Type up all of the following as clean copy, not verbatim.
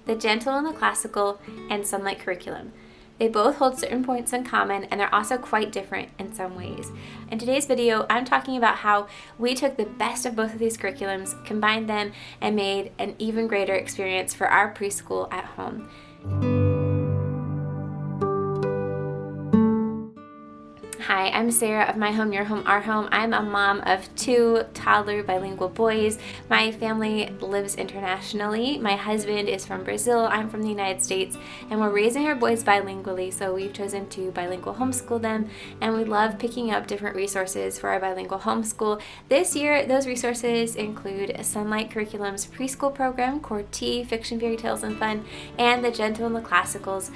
the Gentle and the Classical, and Sonlight Curriculum. They both hold certain points in common, and they're also quite different in some ways. In today's video, I'm talking about how we took the best of both of these curriculums, combined them, and made an even greater experience for our preschool at home. Hi, I'm Sarah of My Home, Your Home, Our Home. I'm a mom of 2 toddler bilingual boys. My family lives internationally. My husband is from Brazil, I'm from the United States, and we're raising our boys bilingually, so we've chosen to bilingual homeschool them, and we love picking up different resources for our bilingual homeschool. This year, those resources include Sonlight Curriculum's preschool program, Core T, Fiction, Fairy Tales, and Fun, and the Gentle and the Classical's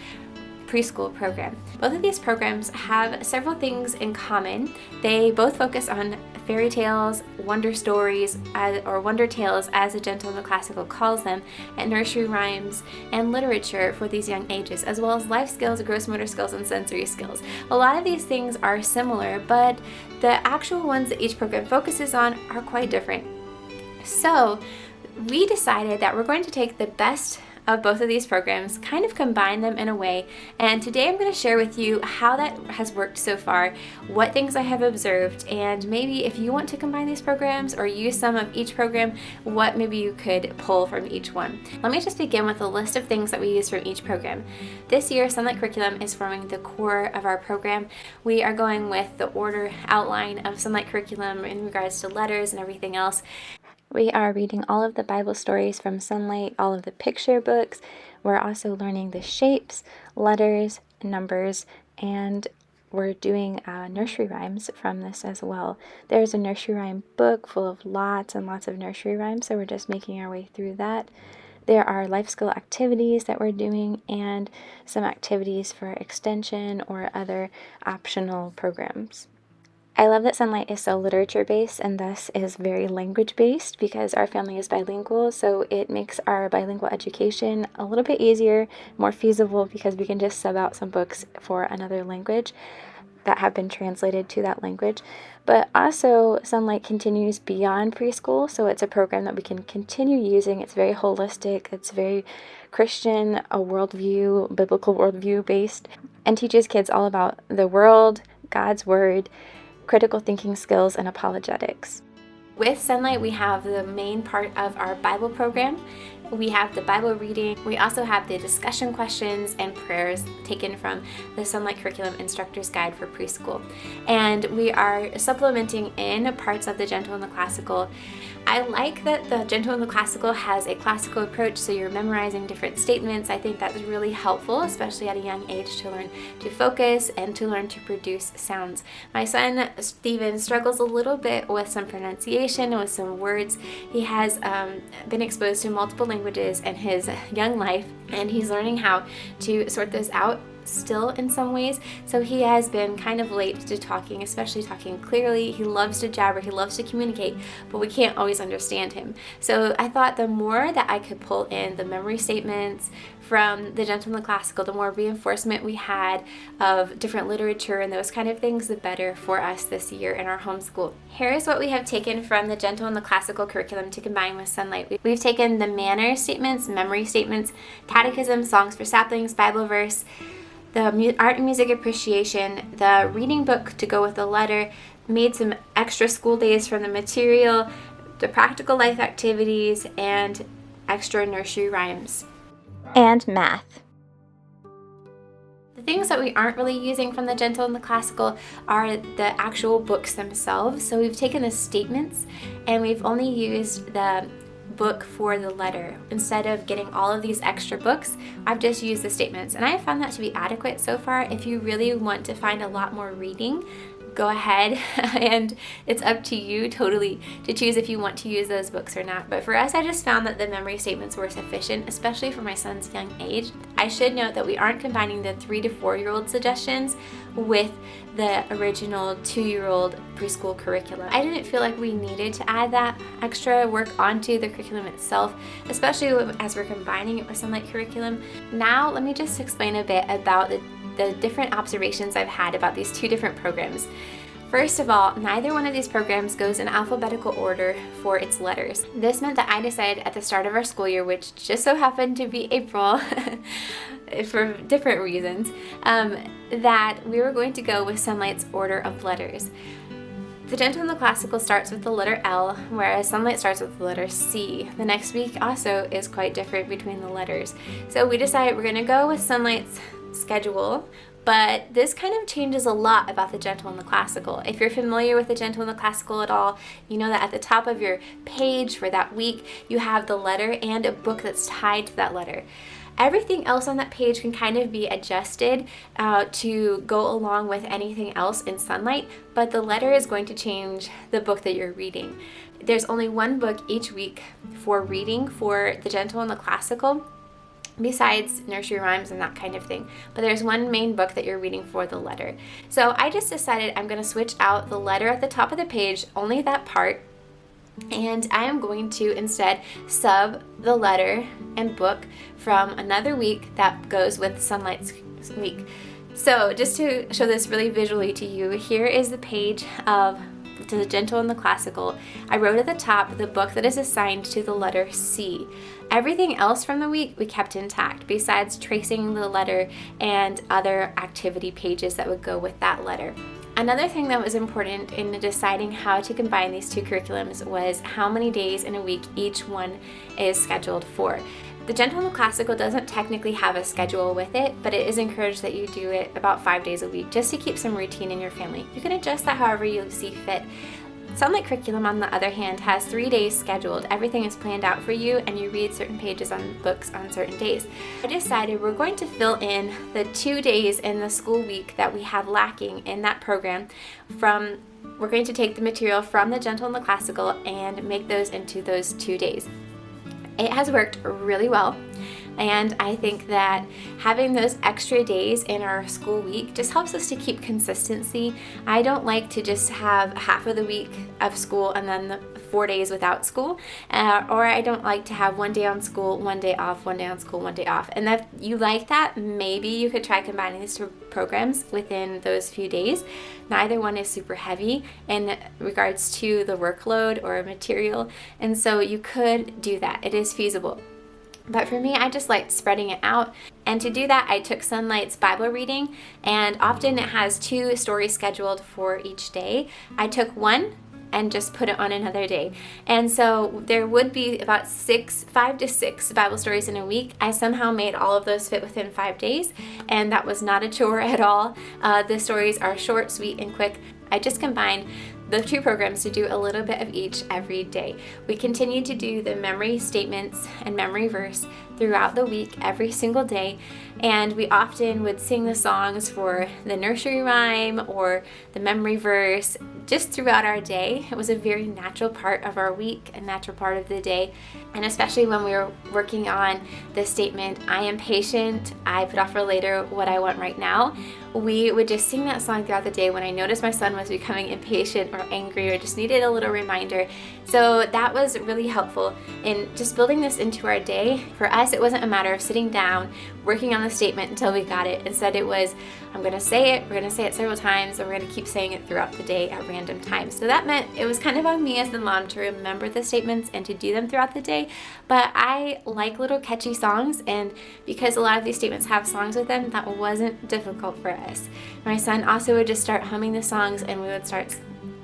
preschool program. Both of these programs have several things in common. They both focus on fairy tales, wonder stories, or wonder tales as the Gentle and the Classical calls them, and nursery rhymes and literature for these young ages, as well as life skills, gross motor skills, and sensory skills. A lot of these things are similar, but the actual ones that each program focuses on are quite different. So we decided that we're going to take the best of both of these programs, kind of combine them in a way, and today I'm going to share with you how that has worked so far, what things I have observed, and maybe if you want to combine these programs or use some of each program, what maybe you could pull from each one. Let me just begin with a list of things that we use from each program. This year, Sonlight Curriculum is forming the core of our program. We are going with the order outline of Sonlight Curriculum in regards to letters and everything else. We are reading all of the Bible stories from Sonlight, all of the picture books. We're also learning the shapes, letters, numbers, and we're doing nursery rhymes from this as well. There's a nursery rhyme book full of lots and lots of nursery rhymes, so we're just making our way through that. There are life skill activities that we're doing and some activities for extension or other optional programs. I love that Sonlight is so literature-based and thus is very language-based because our family is bilingual, so it makes our bilingual education a little bit easier, more feasible, because we can just sub out some books for another language that have been translated to that language. But also, Sonlight continues beyond preschool, so it's a program that we can continue using. It's very holistic, it's very Christian, a worldview, biblical worldview based, and teaches kids all about the world, God's Word, critical thinking skills, and apologetics. With Sonlight, we have the main part of our Bible program. We have the Bible reading. We also have the discussion questions and prayers taken from the Sonlight Curriculum Instructor's Guide for Preschool. And we are supplementing in parts of the Gentle and the Classical. I like that the Gentle and the Classical has a classical approach, so you're memorizing different statements. I think that's really helpful, especially at a young age, to learn to focus and to learn to produce sounds. My son, Steven, struggles a little bit with some pronunciation and with some words. He has been exposed to multiple languages in his young life, and he's learning how to sort those out still in some ways, so he has been kind of late to talking, especially talking clearly. He loves to jabber, he loves to communicate, but we can't always understand him. So I thought the more that I could pull in the memory statements from the Gentle and the Classical, the more reinforcement we had of different literature and those kind of things, the better for us this year in our homeschool. Here is what we have taken from the Gentle and the Classical curriculum to combine with Sonlight. We've taken the manner statements, memory statements, catechism, songs for saplings, Bible verse, the art and music appreciation, the reading book to go with the letter, made some extra school days from the material, the practical life activities, and extra nursery rhymes. And math. The things that we aren't really using from the Gentle and the Classical are the actual books themselves. So we've taken the statements and we've only used the book for the letter. Instead of getting all of these extra books, I've just used the statements, and I have found that to be adequate so far. If you really want to find a lot more reading, go ahead, and it's up to you totally to choose if you want to use those books or not. But for us, I just found that the memory statements were sufficient, especially for my son's young age. I should note that we aren't combining the 3 to 4-year-old suggestions with the original 2-year-old preschool curriculum. I didn't feel like we needed to add that extra work onto the curriculum itself, especially as we're combining it with Sonlight Curriculum. Now, let me just explain a bit about the different observations I've had about these 2 different programs. First of all, neither one of these programs goes in alphabetical order for its letters. This meant that I decided at the start of our school year, which just so happened to be April for different reasons, that we were going to go with Sonlight's order of letters. The Gentle and the Classical starts with the letter L, whereas Sonlight starts with the letter C. The next week also is quite different between the letters. So we decided we're going to go with Sonlight's schedule, but this kind of changes a lot about the Gentle and the Classical. If you're familiar with the Gentle and the Classical at all, you know that at the top of your page for that week, you have the letter and a book that's tied to that letter. Everything else on that page can kind of be adjusted to go along with anything else in Sonlight, but the letter is going to change the book that you're reading. There's only one book each week for reading for the Gentle and the Classical, besides nursery rhymes and that kind of thing. But there's one main book that you're reading for the letter. So I just decided I'm going to switch out the letter at the top of the page, only that part, and I am going to instead sub the letter and book from another week that goes with Sonlight's week. So just to show this really visually to you, here is the page of the Gentle and the Classical. I wrote at the top the book that is assigned to the letter C. Everything else from the week we kept intact, besides tracing the letter and other activity pages that would go with that letter. Another thing that was important in deciding how to combine these two curriculums was how many days in a week each one is scheduled for. The Gentle and the Classical doesn't technically have a schedule with it, but it is encouraged that you do it about 5 days a week just to keep some routine in your family. You can adjust that however you see fit. Sonlight Curriculum, on the other hand, has 3 days scheduled. Everything is planned out for you, and you read certain pages on books on certain days. I decided we're going to fill in the 2 days in the school week that we have lacking in that program. We're going to take the material from the Gentle and the Classical and make those into those 2 days. It has worked really well. And I think that having those extra days in our school week just helps us to keep consistency. I don't like to just have half of the week of school and then the 4 days without school, or I don't like to have 1 day on school, 1 day off, 1 day on school, 1 day off. And if you like that, maybe you could try combining these two programs within those few days. Neither one is super heavy in regards to the workload or material, and so you could do that. It is feasible. But for me, I just liked spreading it out. And to do that, I took Sonlight's Bible reading, and often it has 2 stories scheduled for each day. I took one and just put it on another day. And so there would be about 5 to 6 Bible stories in a week. I somehow made all of those fit within 5 days, and that was not a chore at all. The stories are short, sweet, and quick. I just combined the 2 programs to do a little bit of each every day. We continue to do the memory statements and memory verse throughout the week, every single day, and we often would sing the songs for the nursery rhyme or the memory verse just throughout our day. It was a very natural part of our week, a natural part of the day, and especially when we were working on the statement, I am patient, I put off for later what I want right now. We would just sing that song throughout the day when I noticed my son was becoming impatient or angry or just needed a little reminder. So that was really helpful in just building this into our day. For us, it wasn't a matter of sitting down, working on the statement until we got it. Instead, it was, I'm going to say it, we're going to say it several times, and we're going to keep saying it throughout the day at random times. So that meant it was kind of on me as the mom to remember the statements and to do them throughout the day. But I like little catchy songs, and because a lot of these statements have songs with them, that wasn't difficult for us. My son also would just start humming the songs, and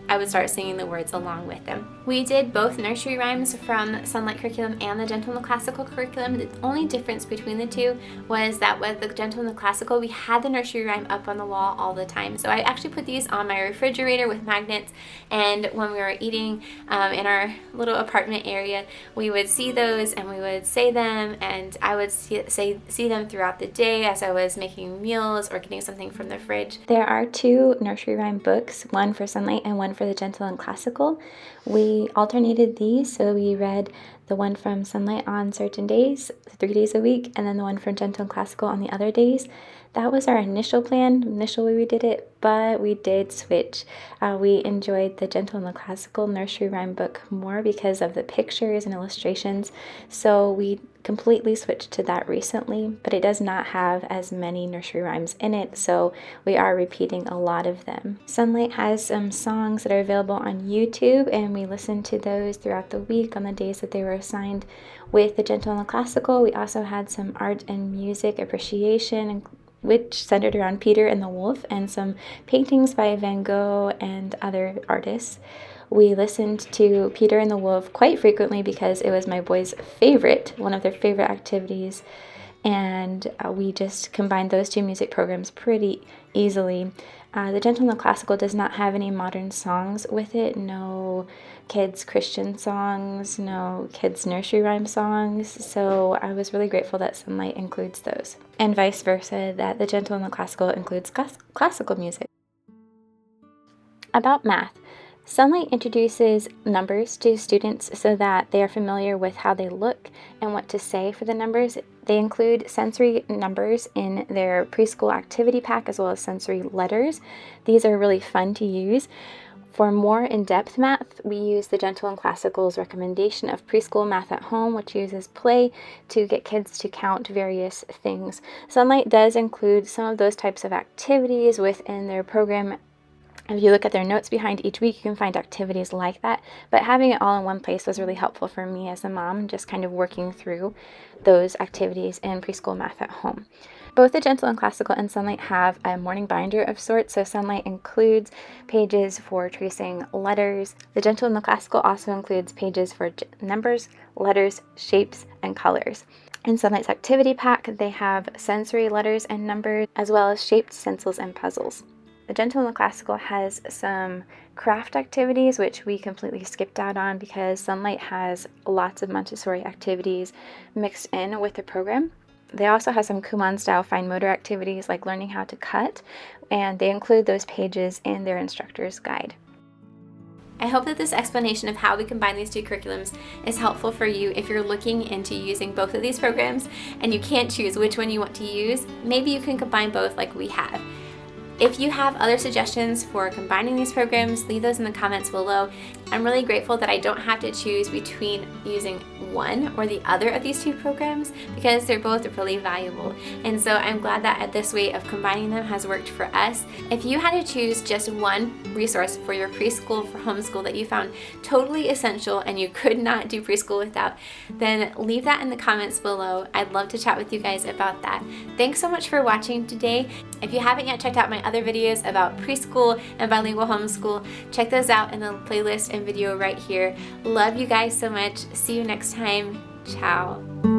I would start singing the words along with them. We did both nursery rhymes from Sonlight Curriculum and the Gentle and the Classical curriculum. The only difference between the two was that with the Gentle and the Classical, we had the nursery rhyme up on the wall all the time. So I actually put these on my refrigerator with magnets, and when we were eating in our little apartment area, we would see those and we would say them, and I would see them throughout the day as I was making meals or getting something from the fridge. There are 2 nursery rhyme books, one for Sonlight and one for the Gentle and Classical. We alternated these, so we read the one from Sonlight on certain days, 3 days a week, and then the one from Gentle and Classical on the other days. That was our initial plan, initial way we did it, but we did switch. We enjoyed the Gentle and the Classical nursery rhyme book more because of the pictures and illustrations, so we completely switched to that recently, but it does not have as many nursery rhymes in it, so we are repeating a lot of them. Sonlight has some songs that are available on YouTube, and we listen to those throughout the week on the days that they were assigned. With the Gentle and the Classical, we also had some art and music appreciation, which centered around Peter and the Wolf, and some paintings by Van Gogh and other artists. We listened to Peter and the Wolf quite frequently because it was my boys' favorite, one of their favorite activities, and we just combined those two music programs pretty easily. The Gentle and the Classical does not have any modern songs with it, no kids' Christian songs, no kids' nursery rhyme songs, so I was really grateful that Sonlight includes those. And vice versa, that the Gentle and the Classical includes classical music. About math. Sonlight introduces numbers to students so that they are familiar with how they look and what to say for the numbers. They include sensory numbers in their preschool activity pack as well as sensory letters. These are really fun to use. For more in-depth math, we use the Gentle and Classical's recommendation of preschool math at home, which uses play to get kids to count various things. Sonlight does include some of those types of activities within their program. If you look at their notes behind each week, you can find activities like that, but having it all in one place was really helpful for me as a mom, just kind of working through those activities in preschool math at home. Both the Gentle and Classical and Sonlight have a morning binder of sorts, so Sonlight includes pages for tracing letters. The Gentle and the Classical also includes pages for numbers, letters, shapes, and colors. In Sonlight's activity pack, they have sensory letters and numbers, as well as shaped stencils and puzzles. The Gentle and the Classical has some craft activities, which we completely skipped out on because Sonlight has lots of Montessori activities mixed in with the program. They also have some Kumon-style fine motor activities like learning how to cut, and they include those pages in their instructor's guide. I hope that this explanation of how we combine these two curriculums is helpful for you if you're looking into using both of these programs and you can't choose which one you want to use. Maybe you can combine both like we have. If you have other suggestions for combining these programs, leave those in the comments below. I'm really grateful that I don't have to choose between using one or the other of these two programs because they're both really valuable. And so I'm glad that this way of combining them has worked for us. If you had to choose just one resource for your preschool for homeschool that you found totally essential and you could not do preschool without, then leave that in the comments below. I'd love to chat with you guys about that. Thanks so much for watching today. If you haven't yet checked out my other videos about preschool and bilingual homeschool, check those out in the playlist and video right here. Love you guys so much. See you next time. Ciao.